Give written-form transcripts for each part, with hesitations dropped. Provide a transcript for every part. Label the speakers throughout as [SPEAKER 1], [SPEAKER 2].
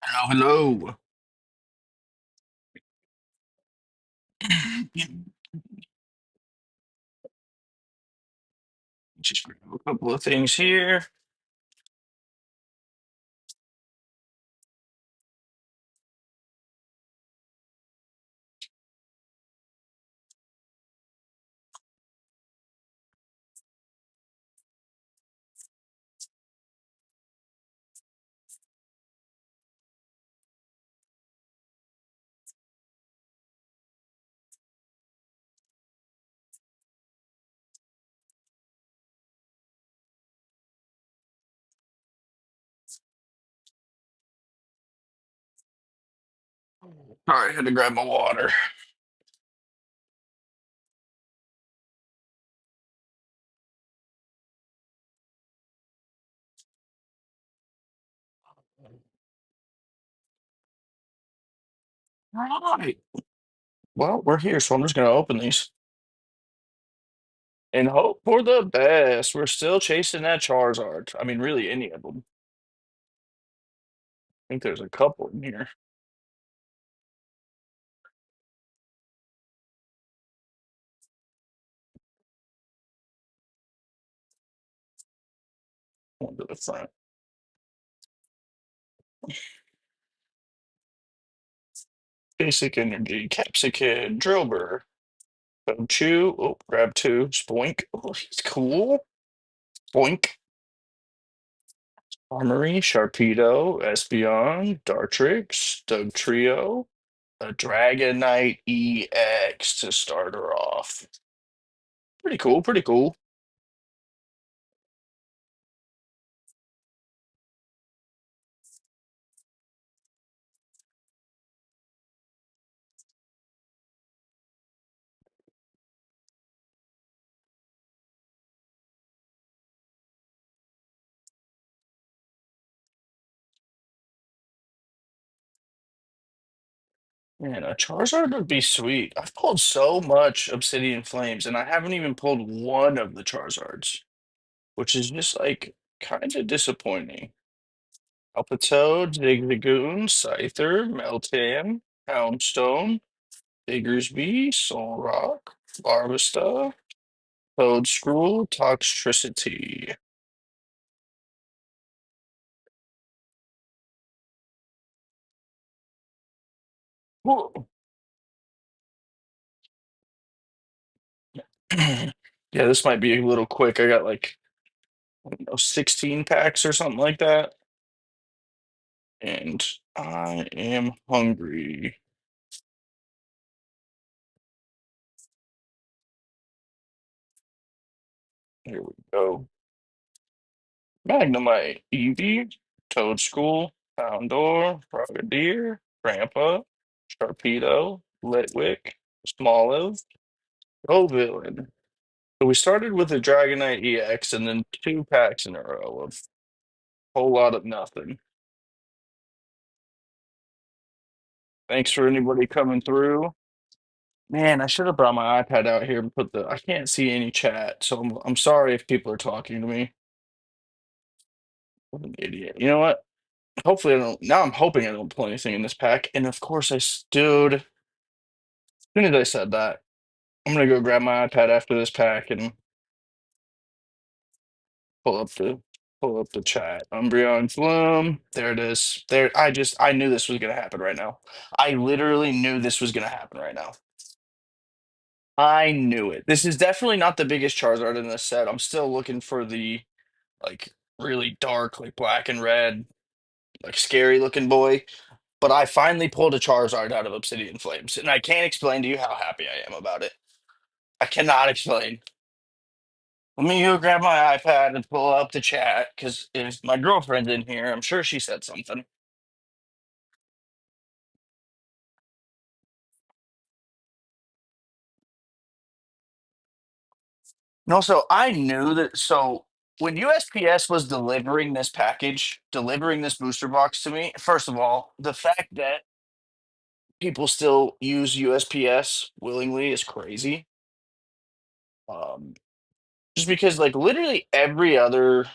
[SPEAKER 1] Hello, hello. Just grab a couple of things here. Sorry, I had to grab my water. All right. Well, we're here, so I'm just gonna open these and hope for the best. We're still chasing that Charizard. I mean, really, any of them. I think there's a couple in here. One to the front. Basic Energy, Capsicid, Drillbur, Chew. Oh, grab two. Spoink. Oh, he's cool. Spoink. Armory, Sharpedo, Espeon, Dartrix, Doug Trio, a Dragonite EX to start her off. Pretty cool, pretty cool. Man, a Charizard would be sweet. I've pulled so much Obsidian Flames, and I haven't even pulled one of the Charizards, which is just like kind of disappointing. Alpatoad, Zigzagoon, Scyther, Meltan, Houndstone, Diggersby, Solrock, Larvesta, Toedscruel, Toxtricity. Whoa. Yeah, this might be a little quick. I got like, I don't know, 16 packs or something like that. And I am hungry. Here we go. Magnemite, Eevee, Toadschool, Houndour, Frogadier, Grandpa, Sharpedo, Litwick, Smoliv, Villain. So we started with a Dragonite EX and then two packs in a row of a whole lot of nothing. Thanks for anybody coming through. Man, I should have brought my iPad out here and put the. I can't see any chat, so I'm sorry if people are talking to me. What an idiot. You know what? Hopefully I don't. Now I'm hoping I don't pull anything in this pack. And of course I stood. As soon as I said that, I'm gonna go grab my iPad after this pack and pull up the pull up the chat. Umbreon Bloom. There it is. There. I knew this was gonna happen right now. I literally knew this was gonna happen right now. I knew it. This is definitely not the biggest Charizard in this set. I'm still looking for the like really dark, like black and red, like scary looking boy. But I finally pulled a Charizard out of Obsidian Flames, and I can't explain to you how happy I am about it. I cannot explain. Let me go grab my iPad and pull up the chat because if my girlfriend's in here, I'm sure she said something. And also, I knew that. So when USPS was delivering this package, delivering this booster box to me, first of all, the fact that people still use USPS willingly is crazy. Um, just because, like, literally every other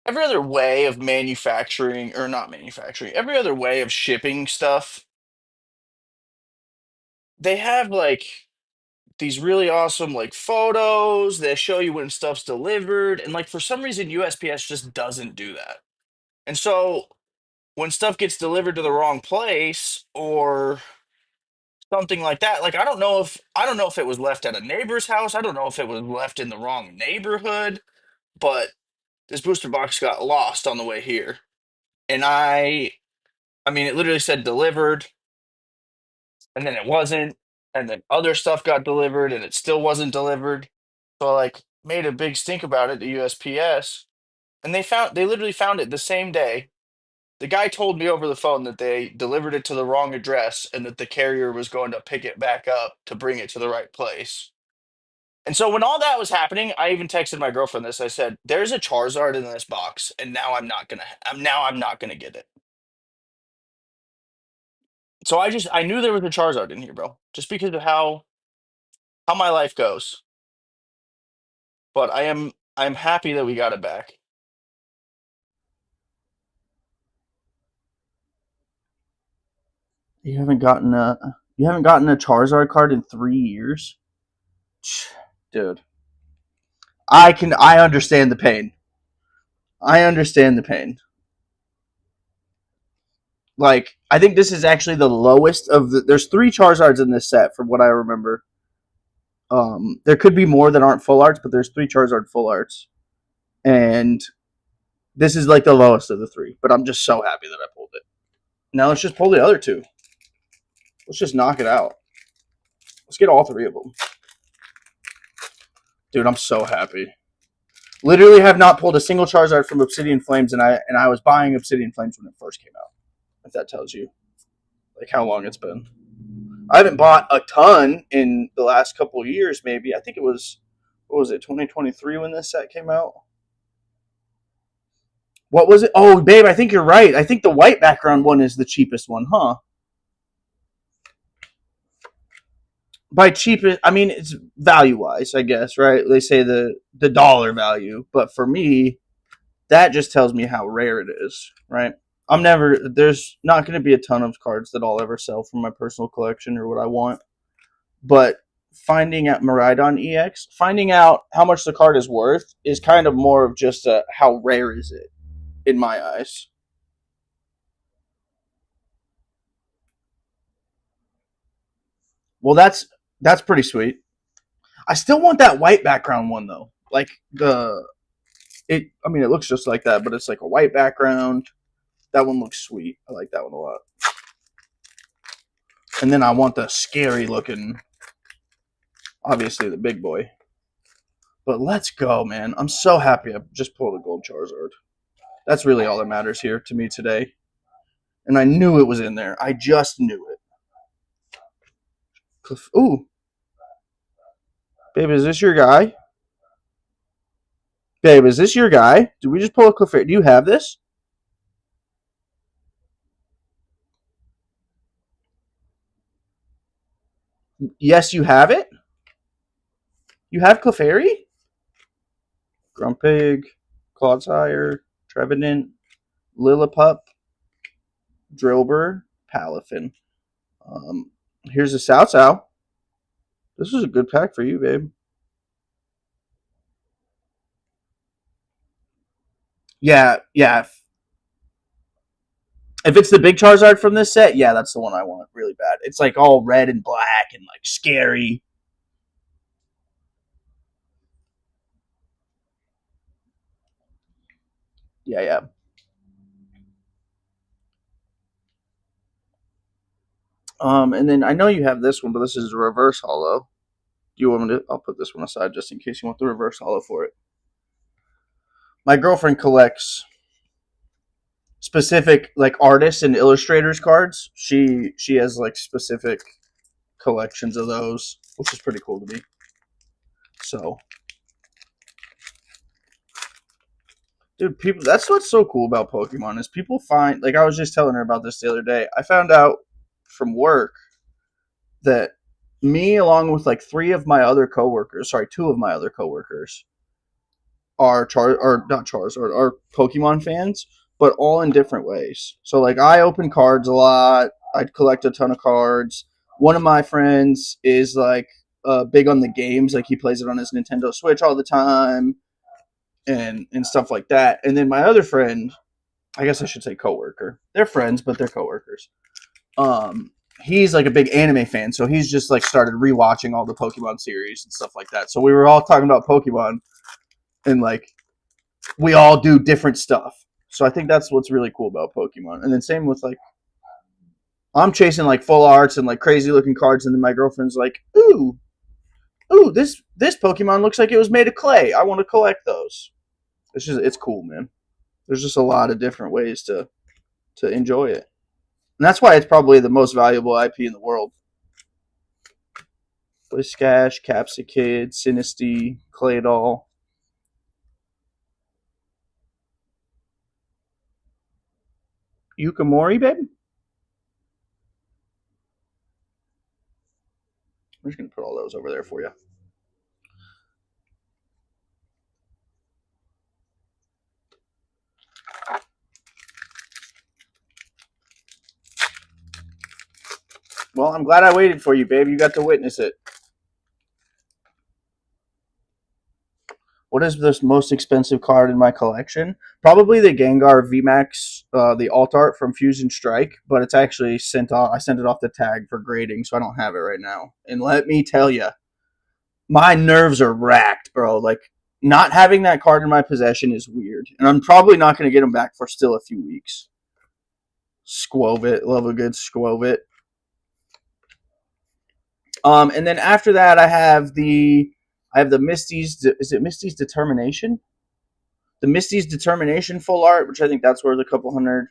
[SPEAKER 1] every other way of manufacturing, or not manufacturing, every other way of shipping stuff, they have like these really awesome like photos that show you when stuff's delivered, and like for some reason USPS just doesn't do that. And so when stuff gets delivered to the wrong place or something like that, like I don't know if it was left at a neighbor's house, I don't know if it was left in the wrong neighborhood, but this booster box got lost on the way here. And I mean it literally said delivered, and then it wasn't, and then other stuff got delivered and it still wasn't delivered. So I like made a big stink about it to USPS, and they literally found it the same day. The guy told me over the phone that they delivered it to the wrong address and that the carrier was going to pick it back up to bring it to the right place. And so when all that was happening, I even texted my girlfriend this. I said, "There's a Charizard in this box, and I'm not gonna get it." So I knew there was a Charizard in here, bro, just because of how my life goes. But I'm happy that we got it back. You haven't gotten a Charizard card in 3 years, dude. I understand the pain. I understand the pain. Like I think this is actually the lowest of the. There's three Charizards in this set, from what I remember. There could be more that aren't full arts, but there's three Charizard full arts, and this is like the lowest of the three. But I'm just so happy that I pulled it. Now let's just pull the other two. Let's just knock it out. Let's get all three of them, dude. I'm so happy. Literally have not pulled a single Charizard from Obsidian Flames, and I was buying Obsidian Flames when it first came out. If that tells you like how long it's been. I haven't bought a ton in the last couple of years. Maybe I think it was, what was it, 2023 when this set came out. What was it? Oh, babe, I think you're right. I think the white background one is the cheapest one, huh? By cheapest, I mean it's value wise, I guess, right? They say the dollar value, but for me, that just tells me how rare it is, right? There's not going to be a ton of cards that I'll ever sell from my personal collection or what I want, but finding out Miraidon EX, finding out how much the card is worth is kind of more of just a how rare is it in my eyes. Well, that's pretty sweet. I still want that white background one though. Like I mean, it looks just like that, but it's like a white background. That one looks sweet. I like that one a lot. And then I want the scary looking, obviously the big boy. But let's go, man. I'm so happy I just pulled a gold Charizard. That's really all that matters here to me today. And I knew it was in there. I just knew it. Ooh. Babe, is this your guy? Babe, is this your guy? Did we just pull a Clefairy? Do you have this? Yes, you have it? You have Clefairy? Grumpig, Clodsire, Trevenant, Lillipup, Drillbur, Palafin. Um, Here's a Sao Sao. This is a good pack for you, babe. Yeah, yeah. If it's the big Charizard from this set, yeah, that's the one I want really bad. It's like all red and black and like scary. Yeah, yeah. And then I know you have this one, but this is a reverse hollow. Do you want me to? I'll put this one aside just in case you want the reverse hollow for it. My girlfriend collects specific like artists and illustrators cards. She has like specific collections of those, which is pretty cool to me. So, dude, people, that's what's so cool about Pokemon is people find, like I was just telling her about this the other day. I found out from work that me along with like two of my other coworkers
[SPEAKER 2] or not Charizard, are Pokemon fans, but all in different ways. So like I open cards a lot. I collect a ton of cards. One of my friends is like big on the games, like he plays it on his Nintendo Switch all the time, and stuff like that. And then my other friend, I guess I should say coworker. They're friends, but they're coworkers. He's like a big anime fan, so he's just like started rewatching all the Pokemon series and stuff like that. So we were all talking about Pokemon, and like we all do different stuff. So I think that's what's really cool about Pokemon. And then same with like I'm chasing like full arts and like crazy looking cards, and then my girlfriend's like, ooh, this Pokemon looks like it was made of clay. I want to collect those. It's cool, man. There's just a lot of different ways to enjoy it. And that's why it's probably the most valuable IP in the world. Blitzcash, Capsicid, Sinistea, Claydol. Yukamori, baby? I'm just going to put all those over there for you. Well, I'm glad I waited for you, babe. You got to witness it. What is the most expensive card in my collection? Probably the Gengar VMAX, the alt art from Fusion Strike, but it's actually sent off. I sent it off the tag for grading, so I don't have it right now. And let me tell you, my nerves are racked, bro. Like, not having that card in my possession is weird. And I'm probably not going to get them back for still a few weeks. Squovit. Love a good Squovit. And then after that, I have the Misty's. Is it Misty's Determination? The Misty's Determination full art, which I think that's worth a couple hundred.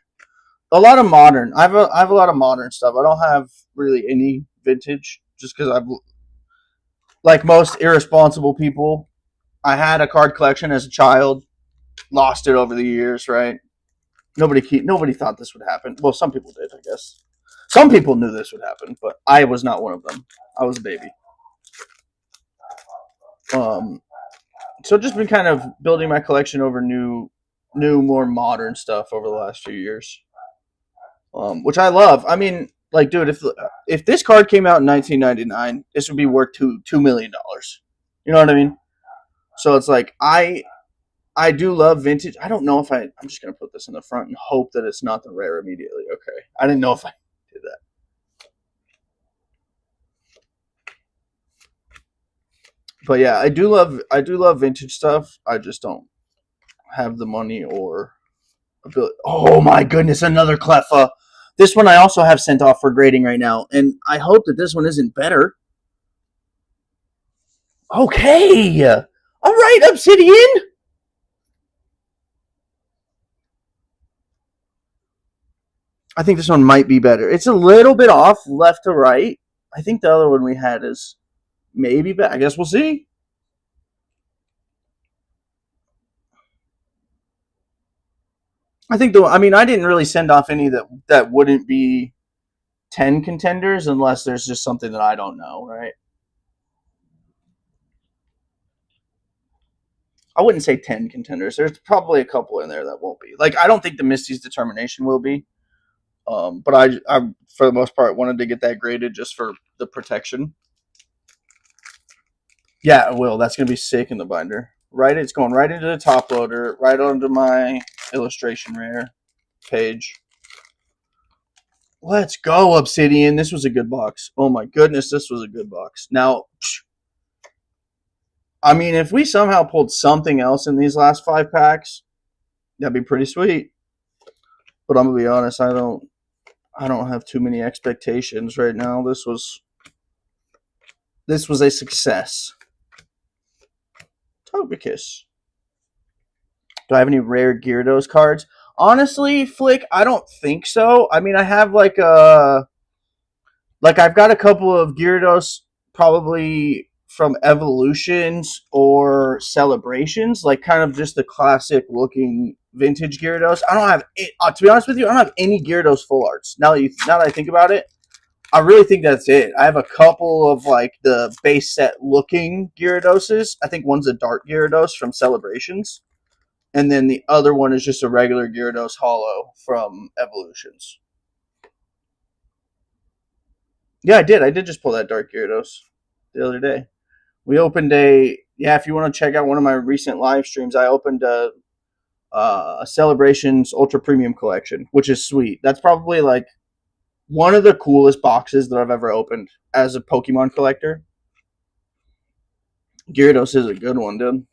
[SPEAKER 2] A lot of modern. I have a lot of modern stuff. I don't have really any vintage, just because I've, like most irresponsible people, I had a card collection as a child, lost it over the years. Right? Nobody thought this would happen. Well, some people did, I guess. Some people knew this would happen, but I was not one of them. I was a baby. So just been kind of building my collection over new, more modern stuff over the last few years, which I love. I mean, like, dude, if this card came out in 1999, this would be worth $2 million. You know what I mean? So it's like I do love vintage. I don't know if I'm just gonna put this in the front and hope that it's not the rare immediately. Okay, I didn't know if I did that. But yeah, I do love vintage stuff. I just don't have the money or ability. Oh my goodness, another Cleffa. This one I also have sent off for grading right now, and I hope that this one isn't better. Okay, all right, Obsidian. I think this one might be better. It's a little bit off left to right. I think the other one we had is maybe better. I guess we'll see. I mean, I didn't really send off any that wouldn't be 10 contenders unless there's just something that I don't know, right? I wouldn't say 10 contenders. There's probably a couple in there that won't be. Like, I don't think the Misty's Determination will be. But I, for the most part, wanted to get that graded just for the protection. Yeah, it will. That's going to be sick in the binder. Right, it's going right into the top loader, right onto my illustration rare page. Let's go, Obsidian. This was a good box. Oh my goodness, this was a good box. Now, I mean, if we somehow pulled something else in these last 5 packs, that'd be pretty sweet. But I'm gonna be honest, I don't have too many expectations right now. This was a success. Togekiss. Do I have any rare Gyarados cards? Honestly, Flick, I don't think so. I mean, I have like I've got a couple of Gyarados probably from Evolutions or Celebrations, like kind of just the classic looking vintage Gyarados. I don't have to be honest with you, I don't have any Gyarados full arts. Now that I think about it, I really think that's it. I have a couple of like the base set looking Gyarados. I think one's a Dark Gyarados from Celebrations, and then the other one is just a regular Gyarados Hollow from Evolutions. Yeah, I did. I did just pull that Dark Gyarados the other day. We opened a yeah. If you want to check out one of my recent live streams, I opened a Celebrations Ultra Premium Collection, which is sweet. That's probably like one of the coolest boxes that I've ever opened as a Pokemon collector. Gyarados is a good one, dude.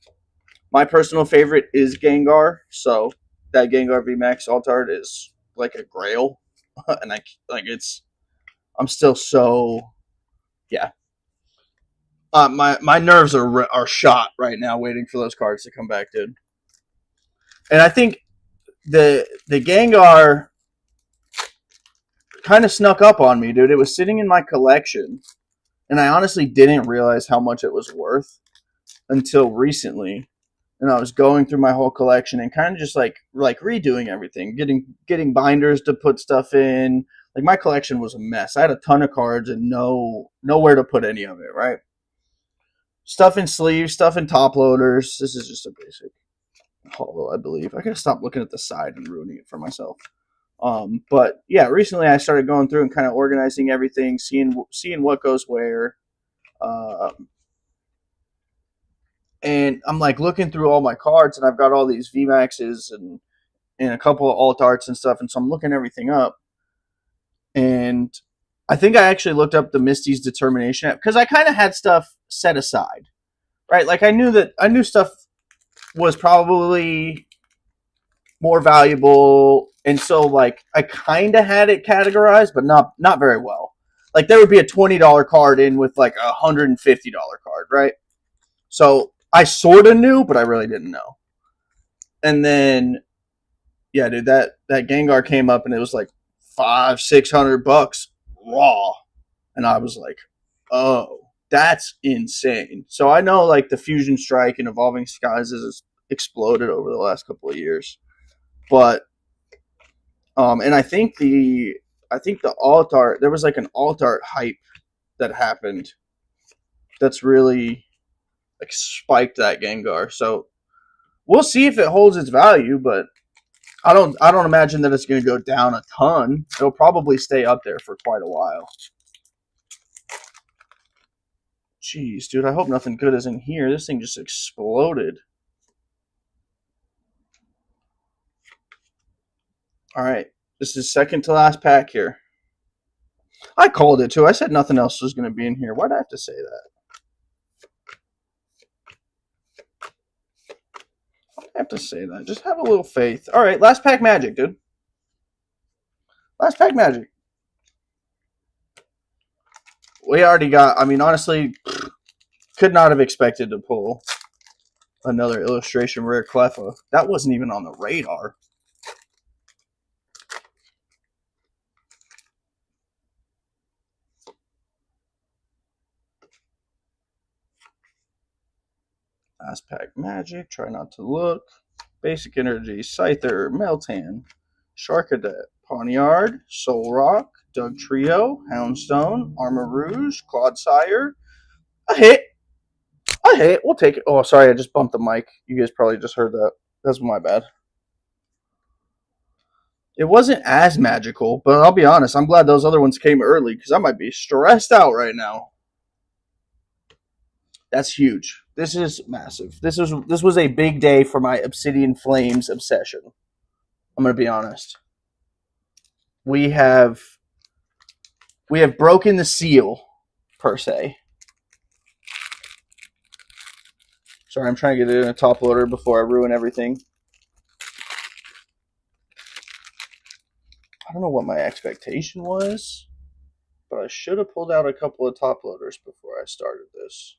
[SPEAKER 2] My personal favorite is Gengar, so that Gengar VMAX Altart is like a grail, and I like it's. I'm still so yeah. My nerves are shot right now, waiting for those cards to come back, dude. And I think the Gengar kind of snuck up on me, dude. It was sitting in my collection, and I honestly didn't realize how much it was worth until recently. And I was going through my whole collection and kind of just like redoing everything, getting binders to put stuff in. Like my collection was a mess. I had a ton of cards and nowhere to put any of it, right? Stuff in sleeves, stuff in top loaders. This is just a basic hollow, I believe. I gotta stop looking at the side and ruining it for myself. But yeah, recently I started going through and kind of organizing everything, seeing what goes where. And I'm like looking through all my cards, and I've got all these VMAXs and a couple of alt arts and stuff, and so I'm looking everything up. And I think I actually looked up the Misty's Determination app because I kind of had stuff set aside, right? Like I knew stuff was probably more valuable, and so like I kind of had it categorized, but not very well. Like there would be a $20 card in with like $150 card, right? So I sort of knew, but I really didn't know. And then, yeah, dude, that Gengar came up and it was like $500-600 raw, and I was like, oh, that's insane. So I know like the Fusion Strike and Evolving Skies has exploded over the last couple of years, but and I think the alt art, there was like an alt art hype that happened that's really like spiked that Gengar. So we'll see if it holds its value, but I don't imagine that it's going to go down a ton. It'll probably stay up there for quite a while. Jeez, dude, I hope nothing good is in here. This thing just exploded. All right, this is second to last pack here. I called it too. I said nothing else was going to be in here. Why'd I have to say that? I have to say that. Just have a little faith. All right, last pack magic, dude. Last pack magic. We already got, I mean, honestly, could not have expected to pull another illustration rare Cleffa. That wasn't even on the radar. Last pack magic. Try not to look. Basic energy. Scyther, Meltan, Sharkadet, Pawniard, Solrock, Doug Trio, Houndstone, Armor Rouge, Clodsire. A hit. A hit. We'll take it. Oh, sorry, I just bumped the mic. You guys probably just heard that. That's my bad. It wasn't as magical, but I'll be honest, I'm glad those other ones came early because I might be stressed out right now. That's huge. This is massive. This was a big day for my Obsidian Flames obsession. I'm gonna be honest. We have broken the seal, per se. Sorry, I'm trying to get it in a top loader before I ruin everything. I don't know what my expectation was, but I should have pulled out a couple of top loaders before I started this.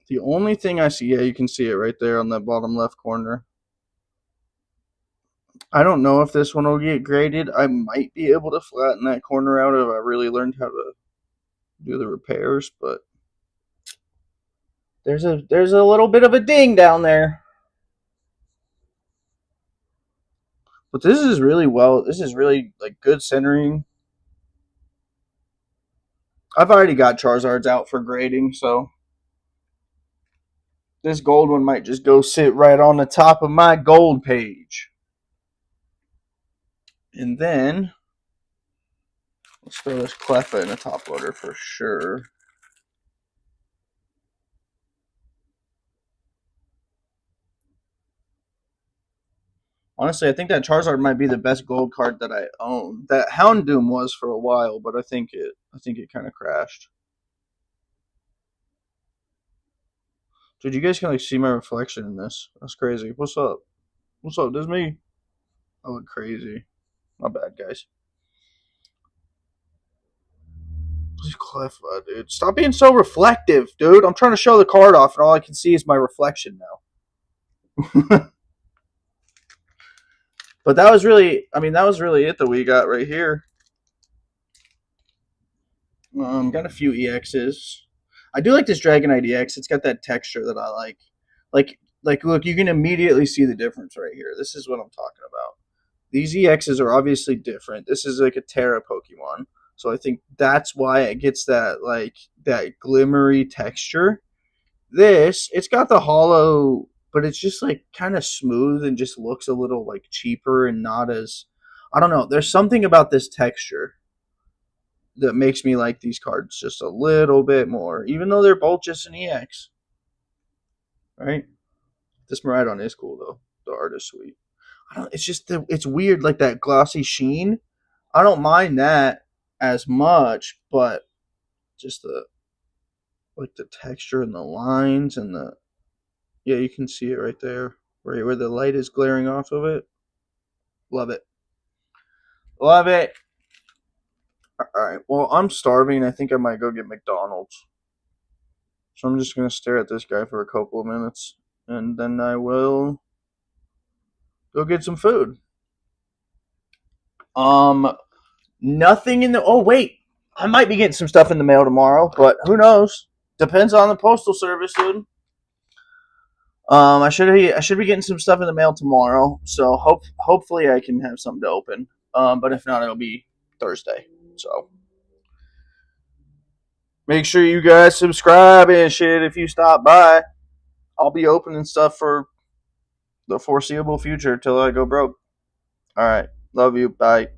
[SPEAKER 2] The only thing I see, yeah, you can see it right there on that bottom left corner. I don't know if this one will get graded. I might be able to flatten that corner out if I really learned how to do the repairs, but There's a little bit of a ding down there. But this is really well. This is really like good centering. I've already got Charizards out for grading, so this gold one might just go sit right on the top of my gold page. And then let's throw this Cleffa in the top loader for sure. Honestly, I think that Charizard might be the best gold card that I own. That Houndoom was for a while, but I think it kind of crashed. Dude, you guys can like see my reflection in this. That's crazy. What's up? What's up? This is me. I look crazy. My bad, guys. This Cleffa, dude. Stop being so reflective, dude. I'm trying to show the card off, and all I can see is my reflection now. But that was really, I mean, that was really it that we got right here. Got a few EXs. I do like this Dragonite EX. It's got that texture that I like. Look, you can immediately see the difference right here. This is what I'm talking about. These EXs are obviously different. This is like a Terra Pokemon. So I think that's why it gets that glimmery texture. It's got the hollow, but it's just like kind of smooth and just looks a little like cheaper and not as, I don't know. There's something about this texture that makes me like these cards just a little bit more, even though they're both just an EX. Right? This Miraidon is cool though. The art is sweet. It's just it's weird, like that glossy sheen. I don't mind that as much, but just the texture and the lines and yeah, you can see it right there, right where the light is glaring off of it. Love it. Love it. Alright, well, I'm starving. I think I might go get McDonald's. So I'm just going to stare at this guy for a couple of minutes. And then I will go get some food. Nothing in the... Oh, wait. I might be getting some stuff in the mail tomorrow, but who knows? Depends on the postal service, dude. I should be getting some stuff in the mail tomorrow, so hopefully I can have something to open. But if not, it'll be Thursday. So make sure you guys subscribe and shit if you stop by. I'll be opening stuff for the foreseeable future till I go broke. All right, love you. Bye.